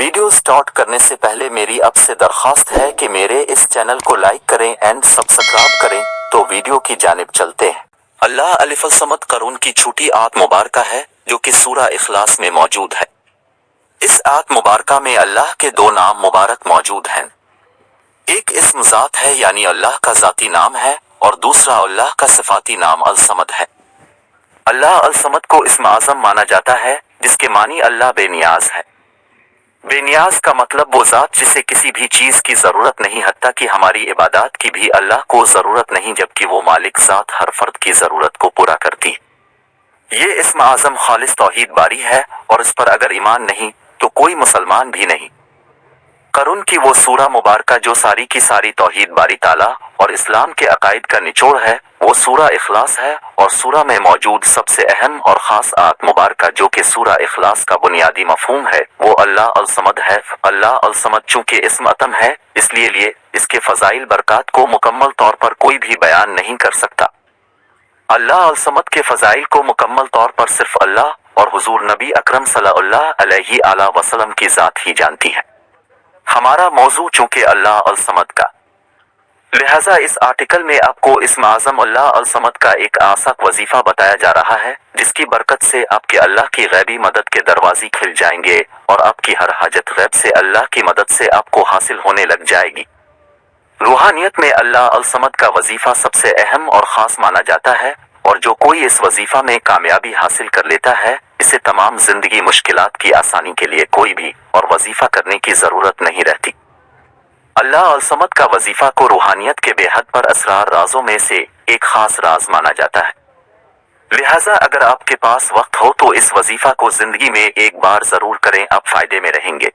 Video start करने से पहले मेरी आपसे दरख्वास्त है कि मेरे इस चैनल को लाइक करें एंड सब्सक्राइब करें। तो वीडियो की जानिब चलते हैं। अल्लाह अलिफ समद करून की छोटी आयत मुबारक है जो कि सूरा इखलास में मौजूद है। इस आयत मुबारक में अल्लाह के दो नाम मुबारक मौजूद हैं। एक इस्म ज़ात है यानी अल्लाह का ज़ाती नाम है और दूसरा अल्लाह का सिफाती नाम अल समद है। अल्लाह अल समद को इस्म आज़म माना जाता है जिसके मानी अल्लाह बेनियाज है। बेनियाज का मतलब वो ज़ात जिसे किसी भी चीज़ की ज़रूरत नहीं, हत्ता कि हमारी इबादत की भी अल्लाह को ज़रूरत नहीं, जबकि वो मालिक ज़ात हर फर्द की ज़रूरत को पूरा करती है। ये इस्म आज़म खालिस तौहीद बारी है और इस पर अगर ईमान नहीं तो कोई मुसलमान भी नहीं। करून की वो सूरा मुबारका जो सारी की सारी तौहीद बारी ताला और इस्लाम के अकायद का निचोड़ है वो सूरा इखलास है और सूरा में मौजूद सबसे अहम और ख़ास आयत मुबारका जो कि सूरा इखलास का बुनियादी मफहूम है वो अल्लाह अल समद है। अल्लाह अल समद चूँकि इस्म अतम है इसलिए इसके फ़ज़ाइल बरक़ात को मुकम्मल तौर पर कोई भी बयान नहीं कर सकता। अल्लाह अल समद के फ़ज़ाइल को मुकम्मल तौर पर सिर्फ अल्लाह और हुज़ूर नबी अकरम सल्लल्लाहु अलैहि वसल्लम की ज़ात ही जानती है। हमारा मौजू चूँकि अल्लाह अल समद का, लिहाजा इस आर्टिकल में आपको इस्म आज़म अल्लाह अल समद का एक आसाक वजीफ़ा बताया जा रहा है जिसकी बरकत से आपके अल्लाह की गैबी मदद के दरवाजे खिल जाएंगे और आपकी हर हाजत गैब से अल्लाह की मदद से आपको हासिल होने लग जाएगी। रूहानियत में अल्लाह अल समद का वजीफ़ा सबसे अहम और ख़ास माना जाता है और जो कोई इस वजीफ़ा में कामयाबी हासिल कर लेता है इसे तमाम जिंदगी मुश्किलात की आसानी के लिए कोई भी और वजीफ़ा करने की ज़रूरत नहीं रहती। अल्लाह अल समद का वजीफ़ा को रूहानियत के बेहद पर असरार राजों में से एक ख़ास राज माना जाता है। लिहाजा अगर आपके पास वक्त हो तो इस वजीफ़ा को ज़िंदगी में एक बार ज़रूर करें, आप फ़ायदे में रहेंगे।